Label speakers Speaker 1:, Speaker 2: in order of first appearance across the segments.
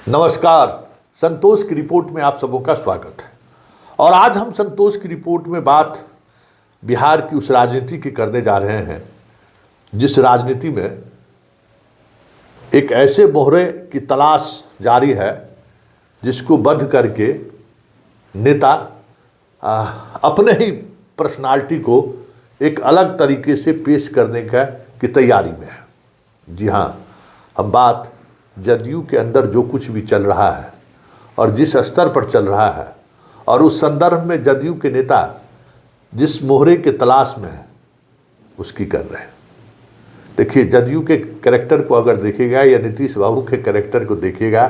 Speaker 1: नमस्कार। संतोष की रिपोर्ट में आप सबों का स्वागत है। और आज हम संतोष की रिपोर्ट में बात बिहार की उस राजनीति की करने जा रहे हैं जिस राजनीति में एक ऐसे मोहरे की तलाश जारी है जिसको बंद करके नेता अपने ही पर्सनालिटी को एक अलग तरीके से पेश करने की तैयारी में है। जी हाँ, हम बात जदयू के अंदर जो कुछ भी चल रहा है और जिस स्तर पर चल रहा है और उस संदर्भ में जदयू के नेता जिस मोहरे के तलाश में है उसकी कर रहे हैं। देखिए, जदयू के कैरेक्टर को अगर देखेगा या नीतीश बाबू के कैरेक्टर को देखेगा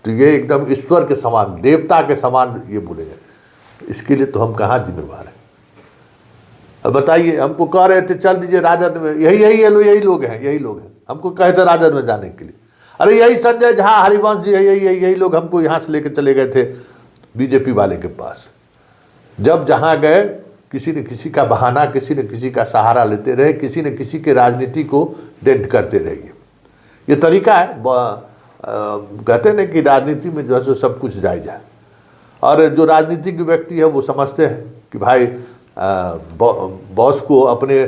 Speaker 1: तो ये एकदम ईश्वर के समान, देवता के समान ये बोलेगा। इसके लिए तो हम कहाँ जिम्मेवार हैं? अब बताइए, हमको कह रहे थे चल दीजिए राजद में, यही लोग हैं, हमको कहे थे राजद में जाने के लिए। अरे यही संजय झा, हरिवंश जी, यही लोग हमको यहाँ से लेकर चले गए थे बीजेपी वाले के पास। जब जहाँ गए किसी न किसी का बहाना, किसी न किसी का सहारा लेते रहे, किसी न किसी के राजनीति को डेंट करते रहिए। ये तरीका है। कहते हैं कि राजनीति में जो है सो सब कुछ जायज़ है। और जो राजनीतिक व्यक्ति है वो समझते हैं कि भाई बॉस को अपने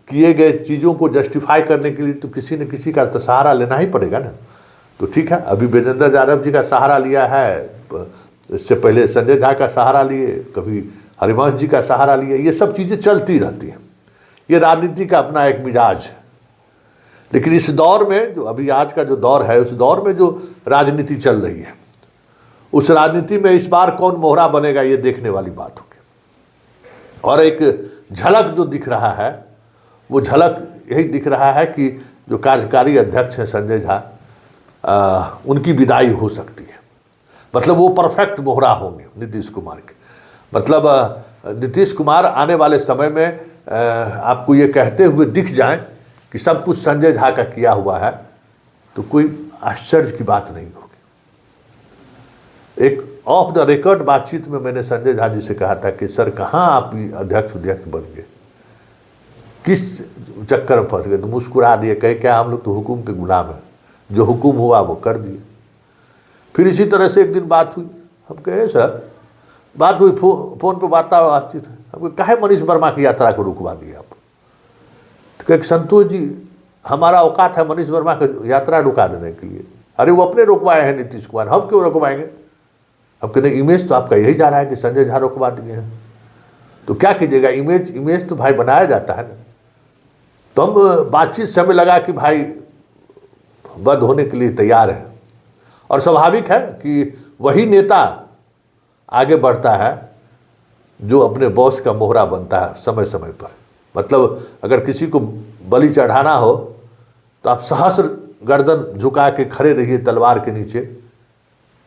Speaker 1: किए गए चीज़ों को जस्टिफाई करने के लिए तो किसी न किसी का तो सहारा लेना ही पड़ेगा ना। तो ठीक है, अभी विजेंद्र यादव जी का सहारा लिया है, इससे पहले संजय झा का सहारा लिए, कभी हरिवंश जी का सहारा लिए। ये सब चीज़ें चलती रहती हैं। ये राजनीति का अपना एक मिजाज है। लेकिन इस दौर में, जो अभी आज का जो दौर है, उस दौर में जो राजनीति चल रही है, उस राजनीति में इस बार कौन मोहरा बनेगा ये देखने वाली बात होगी। और एक झलक जो दिख रहा है, वो झलक यही दिख रहा है कि जो कार्यकारी अध्यक्ष हैं संजय झा, उनकी विदाई हो सकती है। मतलब वो परफेक्ट मोहरा होंगे नीतीश कुमार के। मतलब नीतीश कुमार आने वाले समय में आपको ये कहते हुए दिख जाएं कि सब कुछ संजय झा का किया हुआ है, तो कोई आश्चर्य की बात नहीं होगी। एक ऑफ द रिकॉर्ड बातचीत में मैंने संजय झा जी से कहा था कि सर, कहाँ आप अध्यक्ष बन गए, किस चक्कर में फंस गए? तो मुस्कुरा दिए, कहे क्या हम लोग तो हुकुम के गुलाम हैं, जो हुकुम हुआ वो कर दिए। फिर इसी तरह से एक दिन बात हुई, हम कहे सर, बात हुई, फोन पे बातचीत, हमको काहे मनीष वर्मा की यात्रा को रुकवा दिया आप? तो कहे संतोष जी, हमारा औकात है मनीष वर्मा की यात्रा रुका देने के लिए? अरे वो अपने रुकवाए हैं नीतीश कुमार, हम क्यों रुकवाएंगे? हम कहते इमेज तो आपका यही जा रहा है कि संजय झा रुकवा दिए हैं, तो क्या कीजिएगा? इमेज तो भाई बनाया जाता है ना। तो हम बातचीत से हमें लगा कि भाई बंद होने के लिए तैयार है। और स्वाभाविक है कि वही नेता आगे बढ़ता है जो अपने बॉस का मोहरा बनता है समय समय पर। मतलब अगर किसी को बलि चढ़ाना हो तो आप सहस्र गर्दन झुका के खड़े रहिए तलवार के नीचे।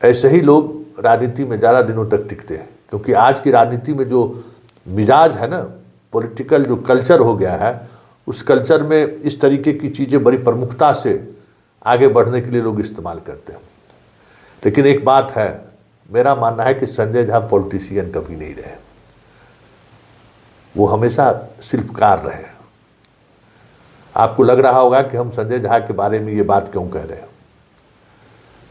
Speaker 1: ऐसे ही लोग राजनीति में ज़्यादा दिनों तक टिकते हैं, क्योंकि आज की राजनीति में जो मिजाज है ना, पॉलिटिकल जो कल्चर हो गया है, उस कल्चर में इस तरीके की चीज़ें बड़ी प्रमुखता से आगे बढ़ने के लिए लोग इस्तेमाल करते हैं। लेकिन एक बात है, मेरा मानना है कि संजय झा पॉलिटिशियन कभी नहीं रहे, वो हमेशा शिल्पकार रहे। आपको लग रहा होगा कि हम संजय झा के बारे में ये बात क्यों कह रहे हैं।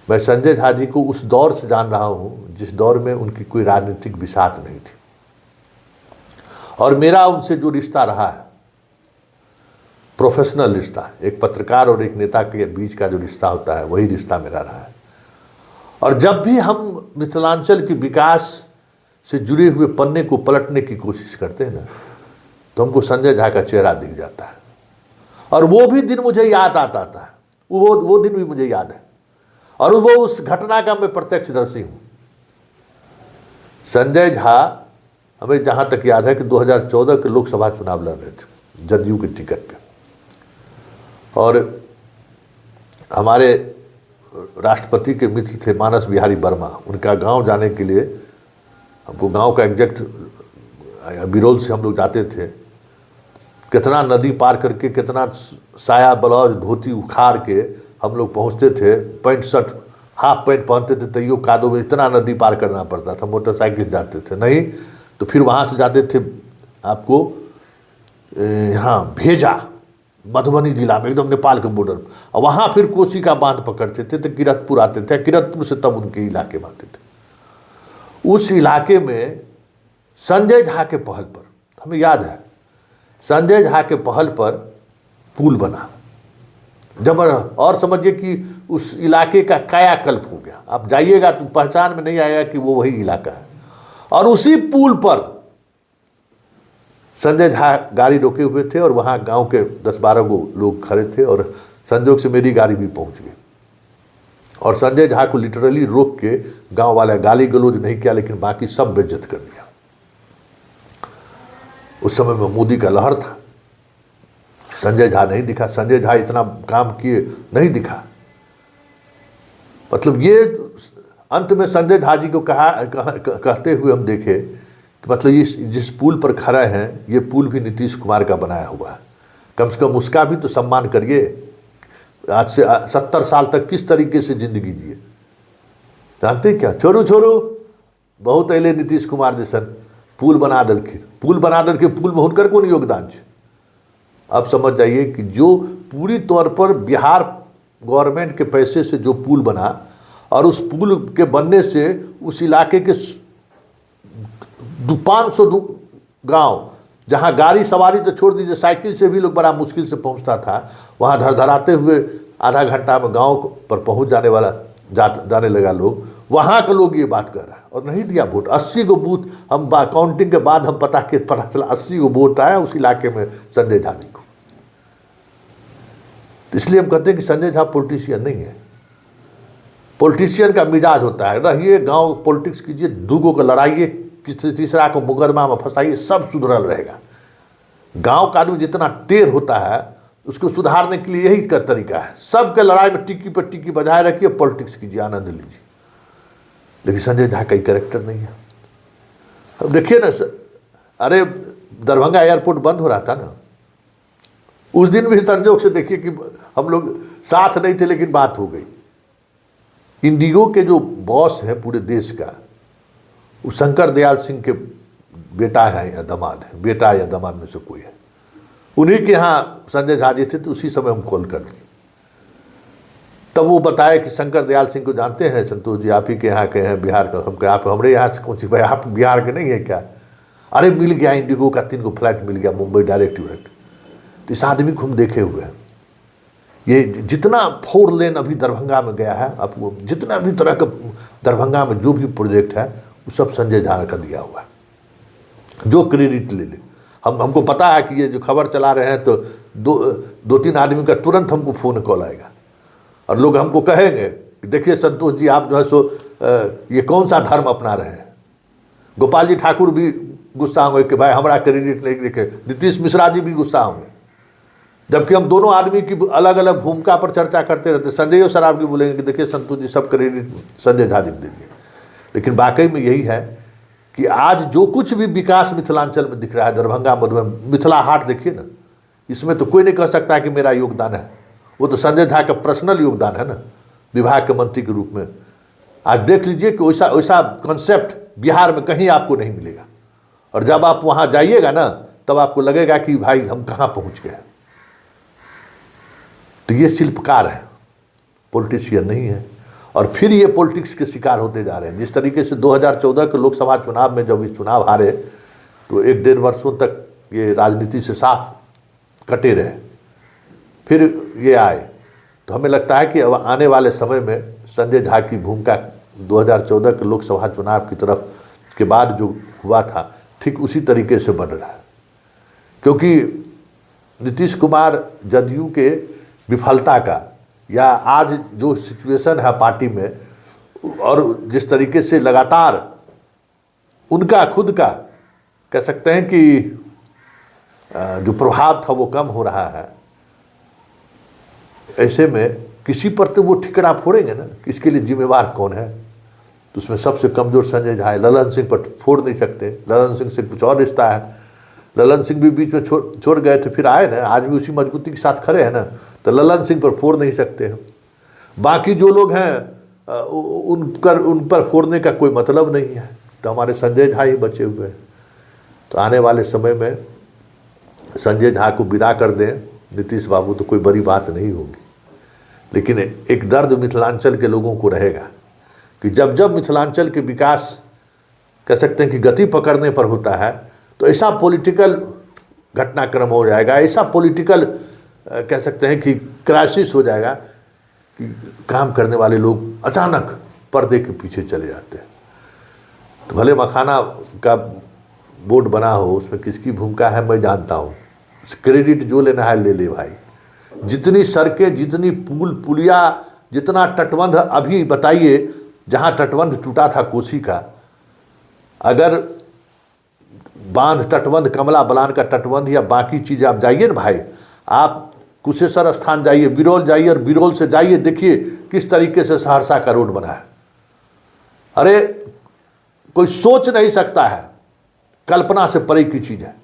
Speaker 1: मैं संजय झा जी को उस दौर से जान रहा हूँ जिस दौर में उनकी कोई राजनीतिक बिसात नहीं थी। और मेरा उनसे जो रिश्ता रहा है, प्रोफेशनल रिश्ता, एक पत्रकार और एक नेता के बीच का जो रिश्ता होता है, वही रिश्ता मेरा रहा है। और जब भी हम मिथिलांचल के विकास से जुड़े हुए पन्ने को पलटने की कोशिश करते हैं ना, तो हमको संजय झा का चेहरा दिख जाता है। और वो भी दिन मुझे याद आता है, वो दिन भी मुझे याद है। और वो उस घटना का मैं प्रत्यक्षदर्शी हूँ। संजय झा, हमें जहाँ तक याद है कि 2014 के लोकसभा चुनाव लड़ रहे थे जदयू के टिकट पे। और हमारे राष्ट्रपति के मित्र थे मानस बिहारी वर्मा। उनका गांव जाने के लिए हमको गांव का एग्जैक्ट बिरोल से हम लोग जाते थे। कितना नदी पार करके, कितना साया ब्लाउज धोती उखाड़ के हम लोग पहुंचते थे। पैंट शर्ट हाफ पैंट पहनते थे, तैयो कादो में इतना नदी पार करना पड़ता था। मोटरसाइकिल जाते थे, नहीं तो फिर वहाँ से जाते थे आपको यहाँ भेजा मधुबनी जिला में एकदम नेपाल के बॉर्डर, और वहाँ फिर कोसी का बांध पकड़ते थे तो किरतपुर आते थे, किरतपुर से तब उनके इलाके में आते थे। उस इलाके में संजय झा के पहल पर, हमें याद है, संजय झा के पहल पर पुल बना जबरदस्त, और समझिए कि उस इलाके का कायाकल्प हो गया। आप जाइएगा तो पहचान में नहीं आएगा कि वो वही इलाका है। और उसी पुल पर संजय झा गाड़ी रोके हुए थे और वहाँ गांव के 10-12 लोग खड़े थे, और संजोग से मेरी गाड़ी भी पहुँच गई, और संजय झा को लिटरली रोक के गांव वाले गाली गलौज नहीं किया, लेकिन बाकी सब बेइज्जत कर दिया। उस समय में मोदी का लहर था, संजय झा नहीं दिखा, संजय झा इतना काम किए नहीं दिखा। मतलब ये अंत में संजय झा जी को कहते हुए हम देखे कि मतलब ये जिस पुल पर खड़ा है, ये पुल भी नीतीश कुमार का बनाया हुआ है, कम से कम उसका भी तो सम्मान करिए। आज से 70 साल तक किस तरीके से जिंदगी जिए, जानते क्या? छोड़ू बहुत अले नीतीश कुमार जैसन पुल बना दलखिन, पुल में हुनकर कौन योगदान है? अब समझ जाइए कि जो पूरी तौर पर बिहार गवर्नमेंट के पैसे से जो पुल बना, और उस पुल के बनने से उस इलाके के 500 गांव, जहां गाड़ी सवारी तो छोड़ दीजिए, साइकिल से भी लोग बड़ा मुश्किल से पहुंचता था, वहां धड़धड़ाते हुए आधा घंटा में गांव पर पहुंच जाने लगा लोग। वहां के लोग ये बात कर रहा है, और नहीं दिया वोट। 80 गो बूथ, हम काउंटिंग के बाद हम पता चला 80 गो वोट आया उस इलाके में संजय झा जी को। इसलिए हम कहते हैं कि संजय झा पॉलिटिशियन नहीं है। पॉलिटिशियन का मिजाज होता है, रहिए गांव पॉलिटिक्स कीजिए, दूगों को लड़ाइए, किसी तीसरा को मुकदमा में फंसाइए, सब सुधरल रहेगा। गांव का आदमी जितना टेढ़ होता है, उसको सुधारने के लिए यही का तरीका है, सबके लड़ाई में टिक्की पर टिक्की बजाय रखिए, पॉलिटिक्स कीजिए, आनंद लीजिए। लेकिन संजय झा का कैरेक्टर नहीं है। अब देखिए ना, अरे दरभंगा एयरपोर्ट बंद हो रहा था ना, उस दिन भी संजोग से देखिए कि हम लोग साथ नहीं थे, लेकिन बात हो गई। इंडिगो के जो बॉस है पूरे देश का, वो शंकर दयाल सिंह के बेटा है या दामाद है, बेटा या दामाद में से कोई है। उन्हीं के यहाँ संजय झा जी थे, तो उसी समय हम कॉल कर दिए। तब वो बताया कि शंकर दयाल सिंह को जानते हैं संतोष जी, आप ही के यहाँ के हैं, बिहार का। हम कहे आप हमारे यहाँ से कौन सी, भाई आप बिहार के नहीं है क्या? अरे मिल गया, इंडिगो का 3 गो फ्लाइट मिल गया, मुंबई डायरेक्ट। तो इस आदमी को हम देखे हुए हैं। ये जितना 4 लेन अभी दरभंगा में गया है, आपको जितना भी तरह का दरभंगा में जो भी प्रोजेक्ट है, वो सब संजय झा का दिया हुआ है। जो क्रेडिट ले हमको पता है कि ये जो खबर चला रहे हैं, तो 2-3 आदमी का तुरंत हमको फ़ोन कॉल आएगा, और लोग हमको कहेंगे कि देखिए संतोष जी, आप जो है सो ये कौन सा धर्म अपना रहे हैं। गोपाल जी ठाकुर भी गुस्सा होंगे कि भाई हमारा क्रेडिट नहीं लिखे, नीतीश मिश्रा जी भी गुस्सा होंगे, जबकि हम दोनों आदमी की अलग अलग भूमिका पर चर्चा करते रहते। संजय सर आप भी बोलेंगे कि देखिए संतोष जी, सब क्रेडिट संजय झा जी को दीजिए। लेकिन वाकई में यही है कि आज जो कुछ भी विकास मिथिलांचल में दिख रहा है, दरभंगा, मधुबनी, मिथिला हाट देखिए ना, इसमें तो कोई नहीं कह सकता कि मेरा योगदान है। वो तो संजय झा का पर्सनल योगदान है ना, विभाग के मंत्री के रूप में। आज देख लीजिए कि वैसा कॉन्सेप्ट बिहार में कहीं आपको नहीं मिलेगा, और जब आप वहाँ जाइएगा ना, तब आपको लगेगा कि भाई हम कहाँ पहुँच गए। तो ये शिल्पकार है, पॉलिटिशियन नहीं है। और फिर ये पॉलिटिक्स के शिकार होते जा रहे हैं। जिस तरीके से 2014 के लोकसभा चुनाव में जब ये चुनाव हारे, तो 1-1.5 वर्षों तक ये राजनीति से साफ कटे रहे, फिर ये आए। तो हमें लगता है कि अब आने वाले समय में संजय झा की भूमिका 2014 के लोकसभा चुनाव की तरफ के बाद जो हुआ था, ठीक उसी तरीके से बन रहा है। क्योंकि नीतीश कुमार जदयू के विफलता का, या आज जो सिचुएशन है पार्टी में, और जिस तरीके से लगातार उनका खुद का कह सकते हैं कि जो प्रभाव था वो कम हो रहा है, ऐसे में किसी पर तो वो ठिकरा फोड़ेंगे ना, कि इसके लिए जिम्मेवार कौन है। तो उसमें सबसे कमज़ोर संजय झा है। ललन सिंह पर फोड़ नहीं सकते, ललन सिंह से कुछ और रिश्ता है। ललन सिंह भी बीच में छोड़ गए थे, फिर आए ना, आज भी उसी मजबूती के साथ खड़े हैं ना, तो ललन सिंह पर फोड़ नहीं सकते हैं। बाकी जो लोग हैं उन पर फोड़ने का कोई मतलब नहीं है। तो हमारे संजय झा ही बचे हुए हैं। तो आने वाले समय में संजय झा को विदा कर दें, नीतीश बाबू तो कोई बड़ी बात नहीं होगी, लेकिन एक दर्द मिथिलांचल के लोगों को रहेगा कि जब जब मिथिलांचल के विकास कह सकते हैं कि गति पकड़ने पर होता है तो ऐसा पॉलिटिकल घटनाक्रम हो जाएगा, ऐसा पॉलिटिकल कह सकते हैं कि क्राइसिस हो जाएगा कि काम करने वाले लोग अचानक पर्दे के पीछे चले जाते हैं। तो भले मखाना का बोर्ड बना हो, उसमें किसकी भूमिका है मैं जानता हूँ, क्रेडिट जो लेना है ले ले भाई। जितनी सड़कें, जितनी पुल पुलिया, जितना तटबंध, अभी बताइए जहाँ तटबंध टूटा था कोसी का, अगर बांध तटबंध, कमला बलान का तटबंध या बाकी चीज़ आप जाइए ना भाई, आप कुशेश्वर स्थान जाइए, बिरौल जाइए और बिरौल से जाइए, देखिए किस तरीके से सहरसा का रोड बना है। अरे कोई सोच नहीं सकता है, कल्पना से परे की चीज़ है।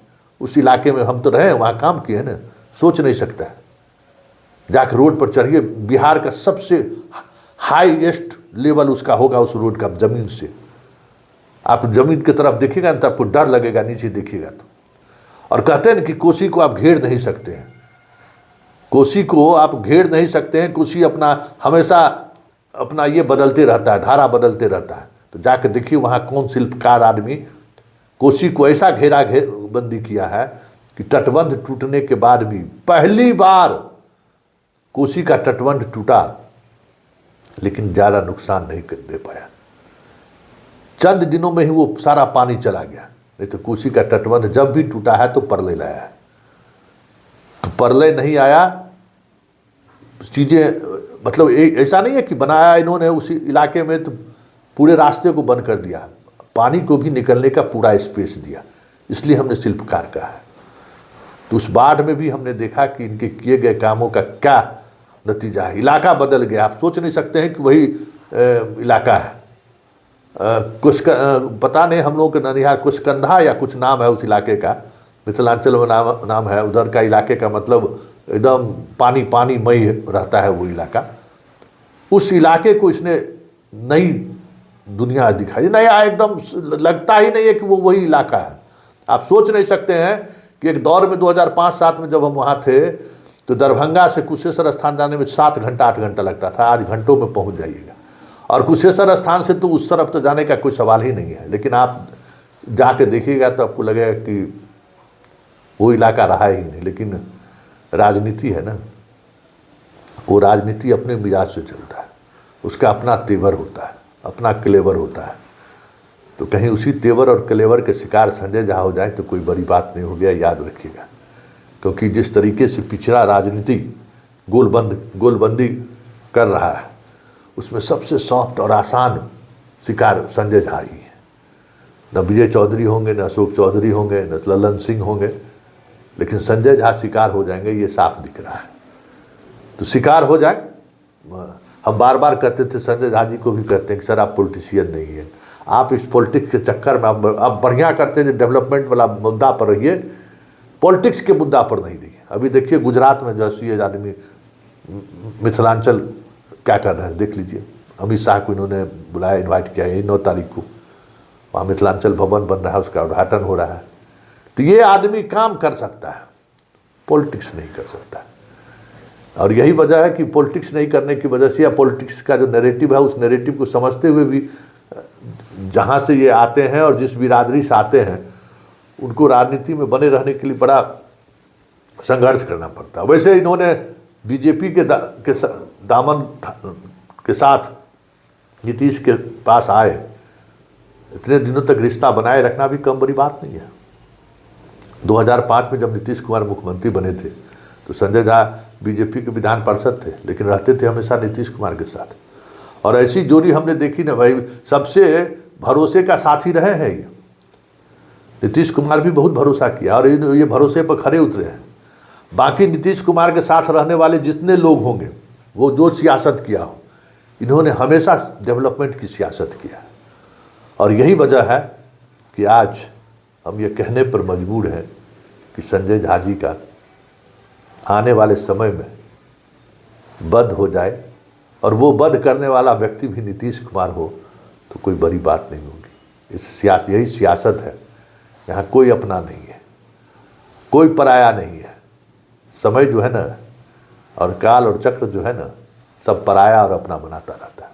Speaker 1: उस इलाके में हम तो रहे, वहाँ काम किए ना, सोच नहीं सकता है। जाकर रोड पर चढ़िए, बिहार का सबसे हाईएस्ट लेवल उसका होगा उस रोड का, जमीन से आप जमीन की तरफ देखिएगा ना तो आपको डर लगेगा, नीचे देखिएगा तो। और कहते हैं ना कि कोसी को आप घेर नहीं सकते हैं, कोसी को आप घेर नहीं सकते हैं, कोसी अपना हमेशा अपना ये बदलते रहता है, धारा बदलते रहता है। तो जाकर देखिए वहाँ कौन शिल्पकार आदमी कोसी को ऐसा घेराबंदी किया है कि तटबंध टूटने के बाद भी पहली बार कोसी का तटबंध टूटा, लेकिन ज़्यादा नुकसान नहीं दे पाया। चंद दिनों में ही वो सारा पानी चला गया। नहीं तो कोसी का तटबंध जब भी टूटा है तो प्रलय लाया है, तो प्रलय नहीं आया। चीज़ें मतलब ऐसा नहीं है कि बनाया इन्होंने उसी इलाके में तो पूरे रास्ते को बंद कर दिया, पानी को भी निकलने का पूरा स्पेस दिया, इसलिए हमने शिल्पकार कहा है। तो उस बाढ़ में भी हमने देखा कि इनके किए गए कामों का क्या नतीजा है। इलाका बदल गया, आप सोच नहीं सकते हैं कि वही इलाका है। कुछ पता नहीं, हम लोग के ननिहाल कुशकंधा या कुछ नाम है उस इलाके का, मिथिलांचल में नाम है उधर का इलाके का, मतलब एकदम पानी पानी मई रहता है वो इलाका। उस इलाके को इसने नई दुनिया दिखाई, नया एकदम लगता ही नहीं है कि वो वही इलाका है। आप सोच नहीं सकते हैं कि एक दौर में 2005-07 में जब हम वहाँ थे तो दरभंगा से कुशेश्वर स्थान जाने में 7 घंटा 8 घंटा लगता था, आज घंटों में पहुँच जाइएगा। और कुशेश्वर स्थान से तो उस तरफ तो जाने का कोई सवाल ही नहीं है, लेकिन आप जाके देखिएगा तो आपको लगेगा कि वो इलाका रहा ही नहीं। लेकिन राजनीति है ना, वो राजनीति अपने मिजाज से चलता है, उसका अपना तेवर होता है, अपना क्लेवर होता है। तो कहीं उसी तेवर और क्लेवर के शिकार संजय झा हो जाए तो कोई बड़ी बात नहीं हो गया, याद रखिएगा। क्योंकि जिस तरीके से पिछड़ा राजनीति गोलबंदी कर रहा है, उसमें सबसे सॉफ्ट और आसान शिकार संजय झा ही है। न विजय चौधरी होंगे, न अशोक चौधरी होंगे, न ललन सिंह होंगे, लेकिन संजय झा शिकार हो जाएंगे, ये साफ दिख रहा है। तो शिकार हो जाए। हम बार बार कहते थे, संजय झा जी को भी कहते हैं कि सर आप पॉलिटिशियन नहीं हैं, आप इस पॉलिटिक्स के चक्कर में आप बढ़िया करते हैं, डेवलपमेंट वाला मुद्दा पर रहिए, पॉलिटिक्स के मुद्दा पर नहीं रहिए। अभी देखिए गुजरात में जो ये आदमी मिथिलांचल क्या कर रहे हैं, देख लीजिए। अमित शाह को इन्होंने बुलाया, इनवाइट किया है 9 तारीख को, वहाँ मिथिलांचल भवन बन रहा है, उसका उद्घाटन हो रहा है। तो ये आदमी काम कर सकता है, पॉलिटिक्स नहीं कर सकता। और यही वजह है कि पॉलिटिक्स नहीं करने की वजह से, या पॉलिटिक्स का जो नैरेटिव है उस नैरेटिव को समझते हुए भी जहाँ से ये आते हैं और जिस बिरादरी से आते हैं, उनको राजनीति में बने रहने के लिए बड़ा संघर्ष करना पड़ता है। वैसे इन्होंने बीजेपी के दामन के साथ नीतीश के पास आए, इतने दिनों तक रिश्ता बनाए रखना भी कम बड़ी बात नहीं है। 2005 में जब नीतीश कुमार मुख्यमंत्री बने थे तो संजय झा बीजेपी के विधान पार्षद थे, लेकिन रहते थे हमेशा नीतीश कुमार के साथ। और ऐसी जोड़ी हमने देखी ना भाई, सबसे भरोसे का साथी रहे हैं ये। नीतीश कुमार भी बहुत भरोसा किया और ये भरोसे पर खरे उतरे हैं। बाकी नीतीश कुमार के साथ रहने वाले जितने लोग होंगे, वो जो सियासत किया हो, इन्होंने हमेशा डेवलपमेंट की सियासत किया। और यही वजह है कि आज हम ये कहने पर मजबूर हैं कि संजय झा जी का आने वाले समय में वध हो जाए, और वो वध करने वाला व्यक्ति भी नीतीश कुमार हो, तो कोई बड़ी बात नहीं होगी। यही सियासत है, यहाँ कोई अपना नहीं है, कोई पराया नहीं है। समय जो है ना, और काल और चक्र जो है ना, सब पराया और अपना बनाता रहता है।